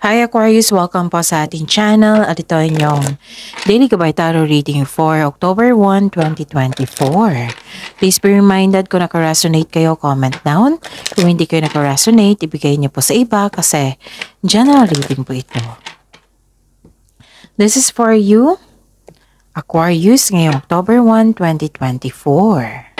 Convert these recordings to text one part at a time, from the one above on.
Hi Aquarius! Welcome po sa ating channel at ito ay inyong Daily Gabay Tarot Reading for October 1, 2024. Please be reminded kung naka-resonate kayo, comment down. Kung hindi kayo naka-resonate, ibigay niyo po sa iba kasi general reading po ito. This is for you, Aquarius, ngayong October 1, 2024.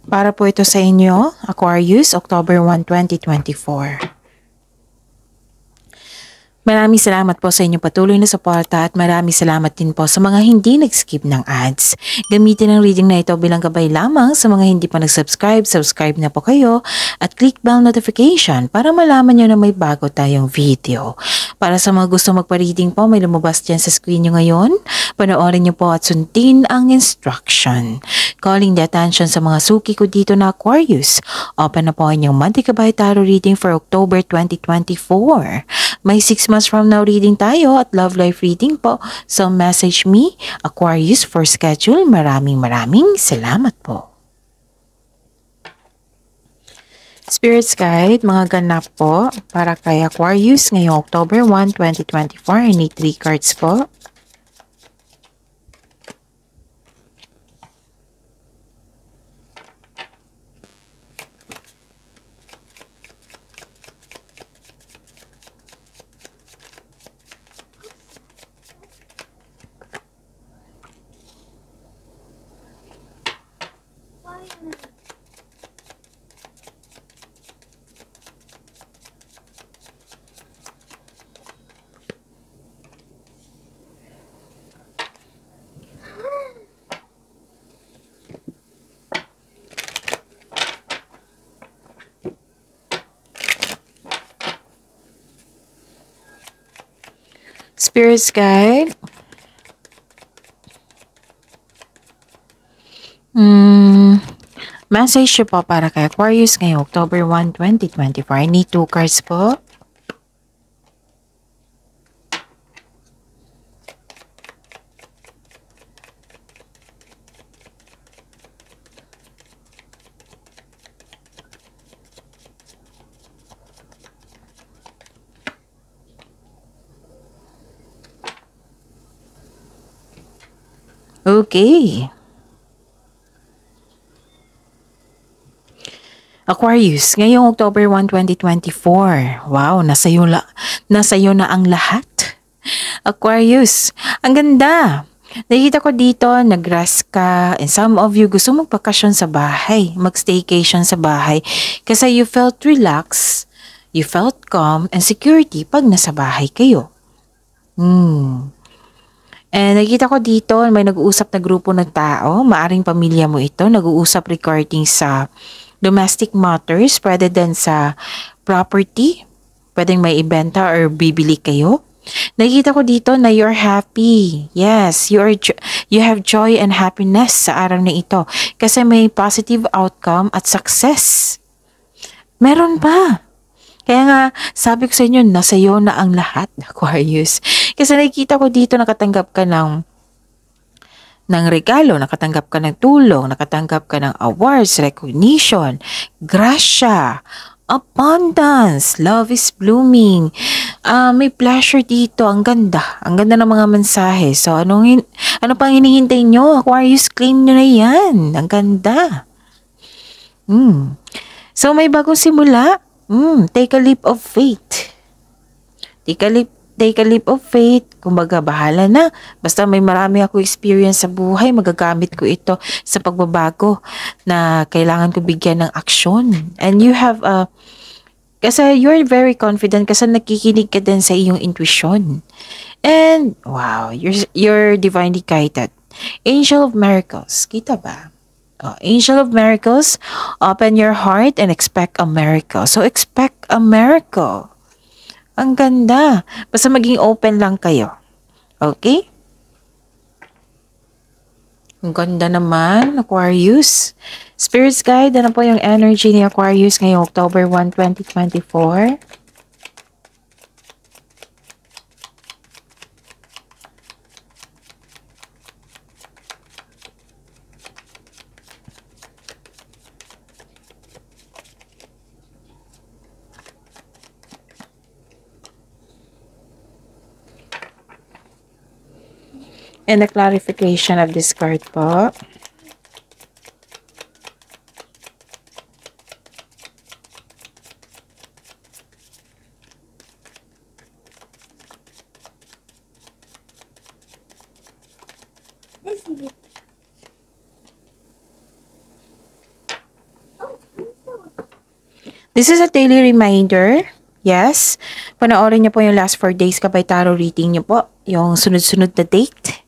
Para po ito sa inyo, Aquarius, October 1, 2024. Maraming salamat po sa inyong patuloy na suporta at maraming salamat din po sa mga hindi nag-skip ng ads. Gamitin ang reading na ito bilang gabay lamang sa mga hindi pa nag-subscribe. Subscribe na po kayo at click bell notification para malaman nyo na may bago tayong video. Para sa mga gusto magpa-reading po, may lumabas dyan sa screen nyo ngayon. Panoorin nyo po at sundin ang instruction. Calling the attention sa mga suki ko dito na Aquarius. Open na po ang inyong monthly Gabay Tarot reading for October 2024. May 6 months from now reading tayo at love life reading po. So message me, Aquarius, for schedule. Maraming salamat po. Spirits Guide, mga ganap po para kay Aquarius ngayong October 1, 2024. I need 3 cards po. Spirits Guide. Message po para kay Aquarius ngayong October 1, 2024. I need 2 cards po. Okay. Aquarius, ngayong October 1, 2024. Wow, nasa iyo na ang lahat. Aquarius, ang ganda. Nakita ko dito, nag-rest ka, and some of you gusto mag-bakasyon sa bahay, mag-staycation sa bahay, kasi you felt relaxed, you felt calm and security pag nasa bahay kayo. And nakita ko dito, may nag-uusap na grupo ng tao, maaring pamilya mo ito, nag-uusap regarding sa domestic matters, pwede din sa property, pwedeng may ibenta or bibili kayo. Nakita ko dito na you're happy. Yes, you have joy and happiness sa araw na ito kasi may positive outcome at success. Meron pa. Kaya nga, sabi ko sa inyo, nasa iyo na ang lahat, Aquarius. Kasi nakikita ko dito, nakatanggap ka ng regalo, nakatanggap ka ng tulong, nakatanggap ka ng awards, recognition, grasya, abundance, love is blooming. May pleasure dito, ang ganda ng mga mensahe. So, ano pang hinihintay nyo? Aquarius, claim nyo na yan. Ang ganda. So, may bagong simula. Take a leap of faith. Take a leap of faith. Kumbaga, bahala na. Basta may marami ako experience sa buhay, magagamit ko ito sa pagbabago na kailangan ko bigyan ng aksyon. And you have kasi you're very confident kasi nakikinig ka din sa iyong intuition. And wow, you're divinely guided. Angel of Miracles. Kita ba? Angel of Miracles, open your heart and expect a miracle. So, expect a miracle. Ang ganda. Basta maging open lang kayo. Okay? Ang ganda naman, Aquarius. Spirits Guide, ano po yung energy ni Aquarius ngayong October 1, 2024? And the clarification of this card po. This is a daily reminder. Yes. Panoorin niyo po yung last 4 days kabay tarot reading niyo po. Yung sunod-sunod na date.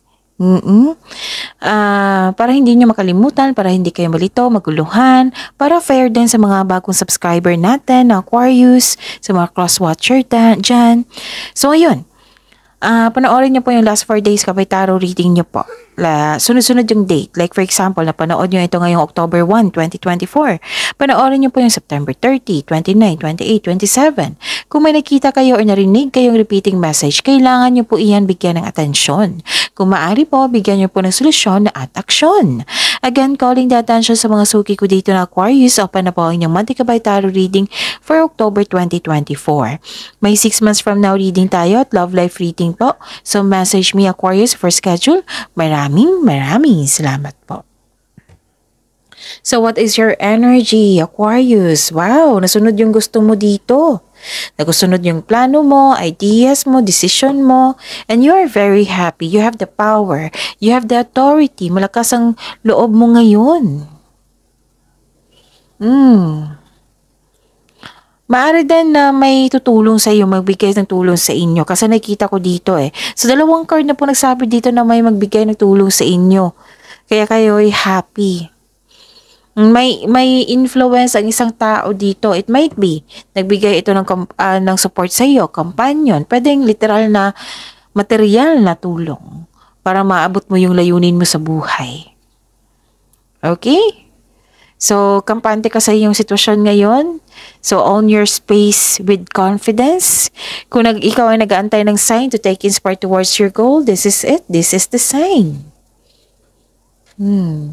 Para hindi niyo makalimutan, para hindi kayo malito, maguluhan, para fair din sa mga bagong subscriber natin na Aquarius, sa mga cross-watcher dyan. So, ayun. Panoorin niyo po yung last 4 days kabay tarot reading niyo po. Sunod-sunod yung date. Like for example, napanood niyo ito ngayong October 1, 2024. Panoorin niyo po yung September 30, 29, 28, 27. Kung may nakita kayo o narinig kayong repeating message, kailangan niyo po iyan bigyan ng atensyon. Kung maaari po, bigyan niyo po ng solusyon at aksyon. Again, calling the attention sa mga suki ko dito na Aquarius, open na po ang inyong monthly kabay tarot reading for October 2024. May 6 months from now reading tayo at love life reading po. So message me Aquarius for schedule. Maraming salamat po. So what is your energy, Aquarius? Wow, nasunod yung gusto mo dito. Nagusunod yung plano mo, ideas mo, decision mo, and you are very happy. You have the power. You have the authority. Malakas ang loob mo ngayon. Maaari din na may tutulong sa iyo, magbigay ng tulong sa inyo. Kasi nakita ko dito So, dalawang card na po nagsabi dito na may magbigay ng tulong sa inyo. Kaya kayo ay happy. May influence ang isang tao dito. It might be, nagbigay ito ng support sa iyo, companion. Pwedeng literal na material na tulong para maabot mo yung layunin mo sa buhay. Okay? So, kampante ka sa iyong sitwasyon ngayon. So, own your space with confidence. Kung ikaw ay nag-aantay ng sign to take inspired towards your goal, this is it. This is the sign.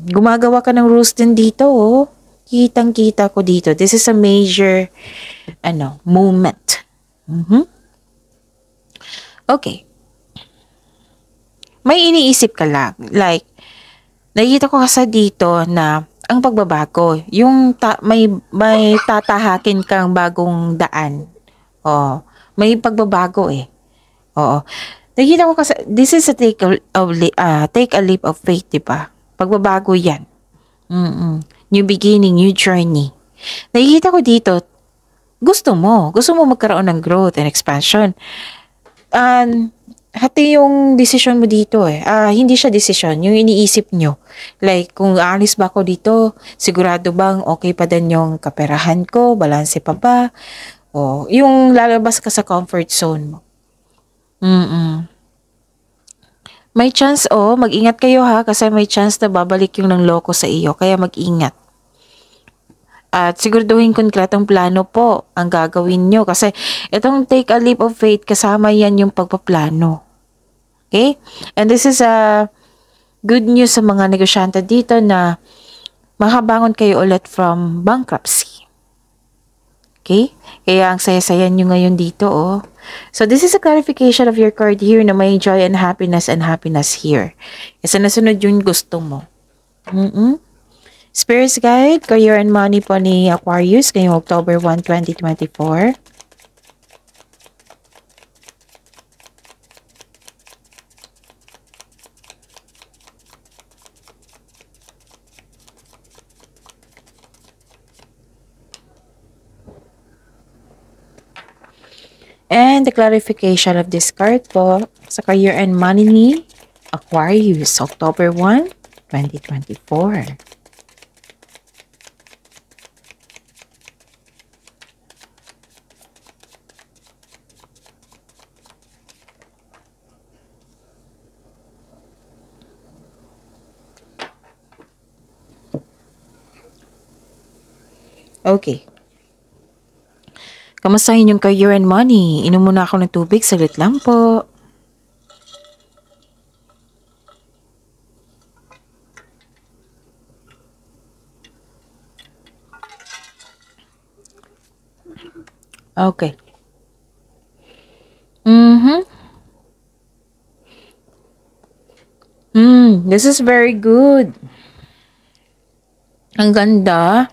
Gumagawa ka ng rules din dito, oh. Kitang-kita ko dito. This is a major, moment. Okay. May iniisip ka lang. Like, nakikita ko kasi dito na ang pagbabago, yung may tatahakin kang bagong daan. Oh, may pagbabago Oo. Nakita ko kasi, this is a take a leap of faith, di ba? Pagbabago yan. New beginning, new journey. Nakikita ko dito, gusto mo magkaroon ng growth and expansion. Hati yung decision mo dito hindi siya decision, yung iniisip nyo. Like, kung aalis ba ako dito, sigurado bang okay pa din yung kaperahan ko, balanse pa ba? O, yung lalabas ka sa comfort zone mo. May chance, mag-ingat kayo ha, kasi may chance na babalik yung ng loko sa iyo, kaya mag-ingat. At siguraduhin konkretong plano po ang gagawin nyo, kasi itong take a leap of faith, kasama yan yung pagpaplano. Okay? And this is a good news sa mga negosyante dito na makabangon kayo ulit from bankruptcy. Okay? Kaya ang saya-saya nyo ngayon dito, So this is a clarification of your card here na may joy and happiness here. Kasi nasunod yung gusto mo. Spirits Guide, Career and Money po ni Aquarius ngayong October 1, 2024. And the clarification of this card po sa Career and Money ni Aquarius, October 1, 2024. Okay. Kamustahin yung career and money? Inom muna ako ng tubig. Saglit lang po. Okay. Mm-hmm. This is very good. Ang ganda.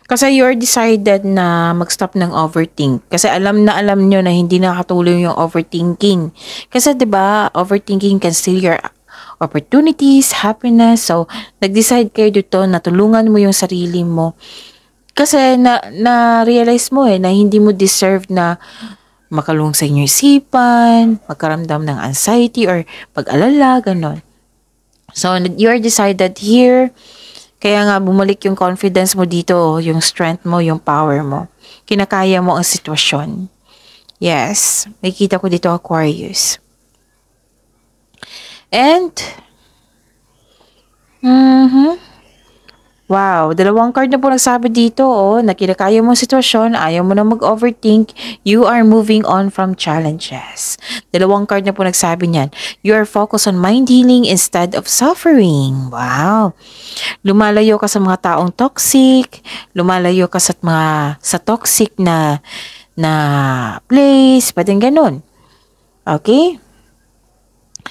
Kasi you're decided na mag-stop ng overthink. Kasi alam na alam nyo na hindi nakatulong yung overthinking. Kasi 'di ba, overthinking can steal your opportunities, happiness. So, nag-decide kayo dito na tulungan mo yung sarili mo. Kasi na-realize mo na hindi mo deserve na makalung sa inyong isipan, magkaramdam ng anxiety or pag-alala, ganon. So, you're decided here. Kaya nga, bumalik yung confidence mo dito, yung strength mo, yung power mo. Kinakaya mo ang sitwasyon. Yes, nakikita ko dito Aquarius. And, wow, dalawang card na po nagsabi dito, na kinakaya mo ang sitwasyon, ayaw mo na mag-overthink, you are moving on from challenges. Dalawang card na po nagsabi niyan, you are focused on mind healing instead of suffering. Wow. Lumalayo ka sa mga taong toxic, lumalayo ka sa toxic na place, pwedeng ganun. Okay?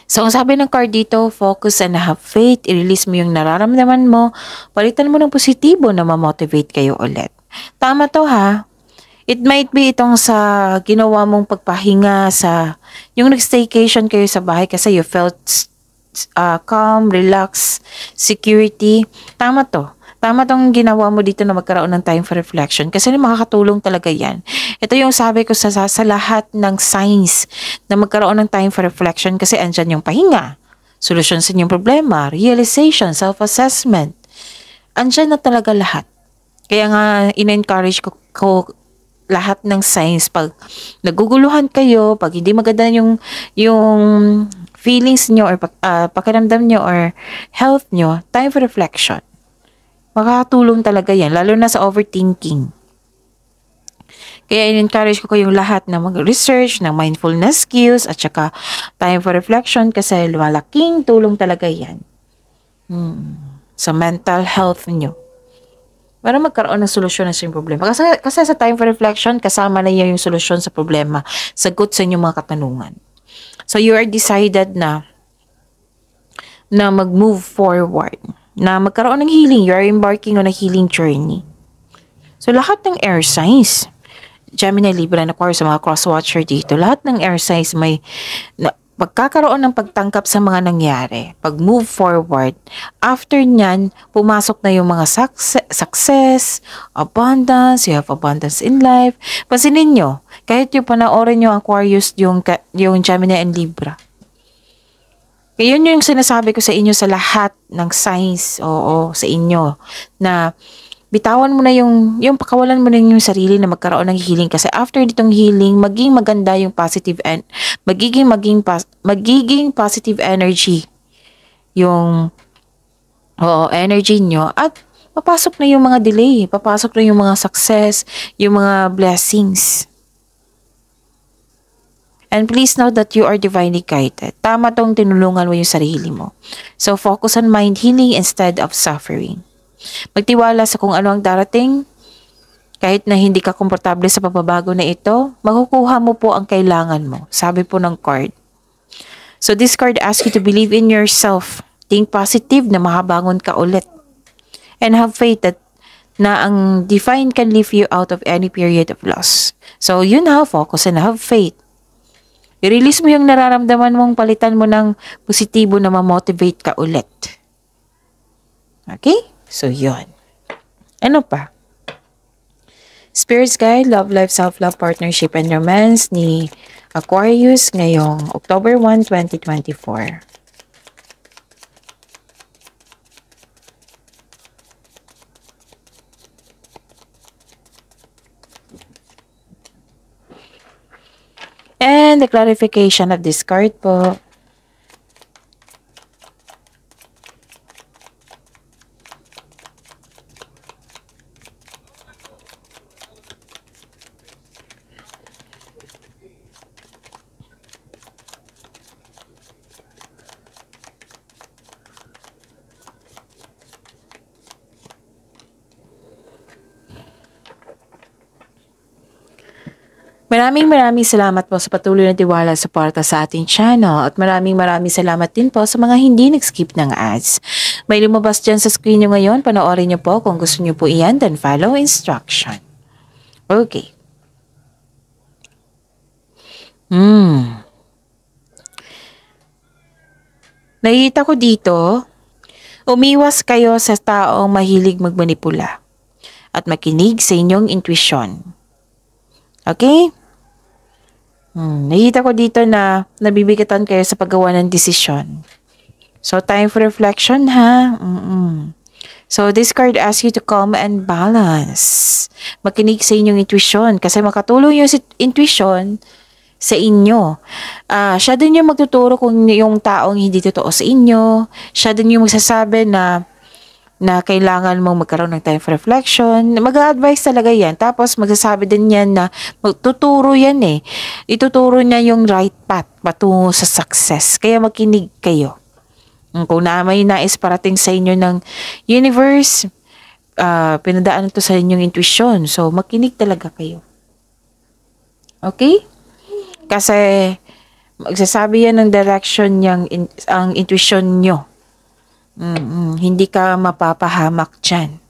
So, ang sabi ng card dito, focus and have faith, i-release mo yung nararamdaman mo, palitan mo ng positibo na ma-motivate kayo ulit. Tama to ha. It might be itong sa ginawa mong pagpahinga yung nag-staycation kayo sa bahay kasi you felt calm, relax, security. Tama to. Tama tong ginawa mo dito na magkaroon ng time for reflection kasi makakatulong talaga yan. Ito yung sabi ko sa lahat ng signs na magkaroon ng time for reflection kasi andyan yung pahinga, solusyon sa inyong problema, realization, self-assessment. Andyan na talaga lahat. Kaya nga, in-encourage ko lahat ng signs pag naguguluhan kayo, pag hindi maganda yung feelings nyo or pakiramdam nyo or health nyo, time for reflection. Makakatulong talaga yan, lalo na sa overthinking. Kaya in-encourage ko kayong lahat na mag-research ng mindfulness skills at saka time for reflection kasi malaking tulong talaga yan sa mental health nyo. Para magkaroon ng solusyon sa inyong problema. Kasi sa time for reflection, kasama na yan yung solusyon sa problema. Sagot sa inyong mga katanungan. So you are decided na mag-move forward. Na magkaroon ng healing. You are embarking on a healing journey. So lahat ng air signs, Gemini, Libra, and Aquarius, sa mga cross-watcher dito, lahat ng air signs may pagkakaroon ng pagtangkap sa mga nangyari, pag-move forward. After nyan, pumasok na yung mga success, abundance, you have abundance in life. Pansinin nyo, kahit yung panoorin nyo Aquarius, yung Gemini and Libra. Kaya yun yung sinasabi ko sa inyo sa lahat ng signs, sa inyo, na bitawan mo na yung pakawalan mo na yung sarili na magkaroon ng healing kasi after ditong healing, maging maganda yung positive and magiging positive energy yung energy nyo at papasok na yung mga delay, papasok na yung mga success, yung mga blessings. And please know that you are divinely guided. Tama tong tinulungan mo yung sarili mo. So focus on mind healing instead of suffering. Magtiwala sa kung ano ang darating. Kahit na hindi ka komportable sa pagbabago na ito, makukuha mo po ang kailangan mo. Sabi po ng card. So this card asks you to believe in yourself. Think positive na makabangon ka ulit. And have faith that na ang divine can lift you out of any period of loss. So yun ha, focus and have faith. I-release mo yung nararamdaman mong palitan mo ng positibo na ma-motivate ka ulit. Okay? So, yun. Ano pa? Spirit's Guide, Love Life, Self-Love, Partnership, and Romance ni Aquarius ngayong October 1, 2024. And the clarification of this card po. Maraming salamat po sa patuloy na tiwala at suporta sa ating channel at maraming salamat din po sa mga hindi nag-skip ng ads. May lumabas dyan sa screen nyo ngayon, panoorin nyo po kung gusto nyo po iyan, then follow instruction. Okay. Nakita ko dito, umiwas kayo sa taong mahilig magmanipula at makinig sa inyong intuition. Okay? Nakita ko dito na nabibigatan kayo sa paggawa ng desisyon. So, time for reflection, ha? So, this card asks you to calm and balance. Makinig sa inyong intuition kasi makatulong yung intuition sa inyo. Siya din yung magtuturo kung yung taong hindi totoo sa inyo. Siya din yung magsasabi na kailangan mong magkaroon ng time for reflection. Mag-a-advise talaga yan. Tapos magsasabi din yan na magtuturo yan eh. Ituturo niya yung right path patungo sa success. Kaya makinig kayo. Kung na may nais parating sa inyo ng universe, pinadaan ito sa inyong intuition. So makinig talaga kayo. Okay? Kasi magsasabi yan ng direction ang intuition nyo. Hindi ka mapapahamak dyan.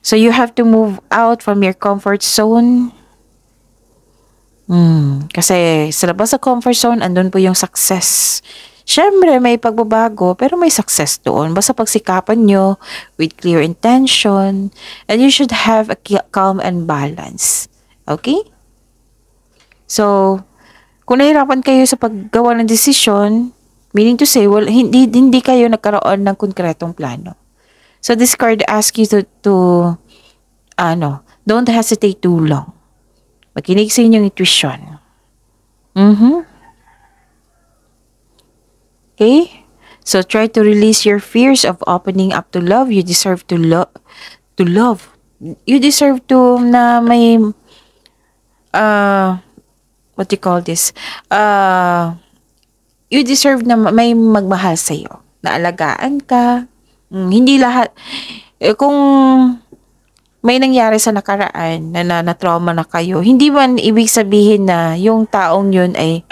So you have to move out from your comfort zone. Kasi sa labas sa comfort zone, andun po yung success. Siyempre, may pagbabago, pero may success doon. Basta pagsikapan nyo with clear intention, and you should have a calm and balance. Okay? So, kung nahirapan kayo sa paggawa ng desisyon, meaning to say, hindi kayo nagkaroon ng konkretong plano. So, this card asks you don't hesitate too long. Makinig sa inyong intuition. Okay? So, try to release your fears of opening up to love. You deserve to love. You deserve to na may, what do you call this? You deserve na may magmahal sa'yo. Na alagaan ka. Hindi lahat. Kung may nangyari sa nakaraan na trauma na kayo, hindi man ibig sabihin na yung taong yun ay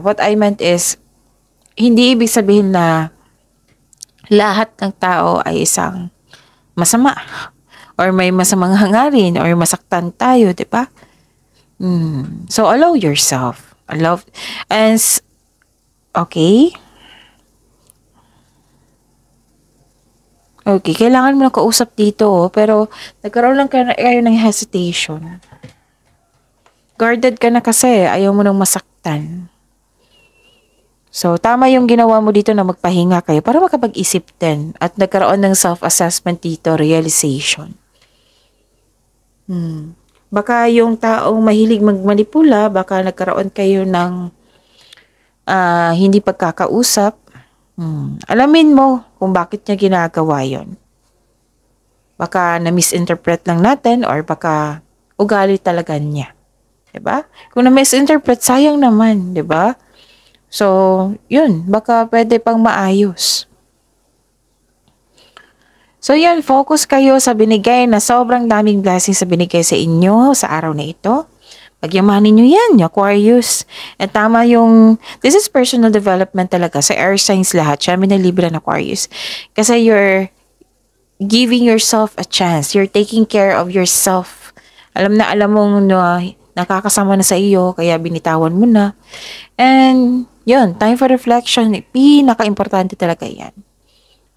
what I meant is, hindi ibig sabihin na lahat ng tao ay isang masama or may masamang hangarin or masaktan tayo, di ba? So, allow yourself. Okay? Okay, kailangan mo na kausap dito, pero nagkaroon lang kayo ng hesitation. Guarded ka na kasi, ayaw mo nang masaktan. So, tama yung ginawa mo dito na magpahinga kayo para makapag-isip din at nagkaroon ng self-assessment dito, realization. Baka yung taong mahilig magmanipula, baka nagkaroon kayo ng hindi pagkakausap. Alamin mo kung bakit niya ginagawa yon. Baka na-misinterpret lang natin or baka ugali talaga niya. Diba? Kung na-misinterpret, sayang naman. Diba? So, yun. Baka pwede pang maayos. So, yan. Focus kayo sa binigay na sobrang daming blessings sa binigay sa inyo sa araw na ito. Pagyamanin nyo yan, Aquarius. At tama yung, this is personal development talaga sa air signs lahat. Gemini, Libra, and Aquarius. Kasi you're giving yourself a chance. You're taking care of yourself. Alam mong nakakasama na sa iyo, kaya binitawan mo na. And, yun, time for reflection. Pinaka-importante talaga yan.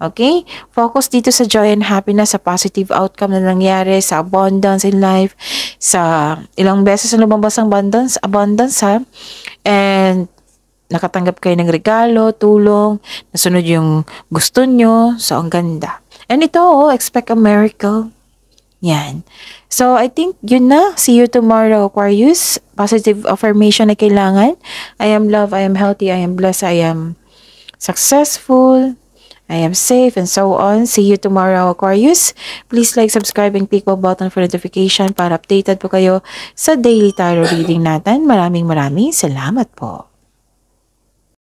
Okay? Focus dito sa joy and happiness, sa positive outcome na nangyari, sa abundance in life, sa ilang beses na lumabas ang abundance ha. And, nakatanggap kayo ng regalo, tulong, nasunod yung gusto nyo, so ang ganda. And ito, expect a miracle. Yan. So, I think yun na. See you tomorrow, Aquarius. Positive affirmation na kailangan. I am loved, I am healthy, I am blessed, I am successful, I am safe, and so on. See you tomorrow, Aquarius. Please like, subscribe, and click the button for notification para updated po kayo sa daily tarot reading natin. Maraming salamat po.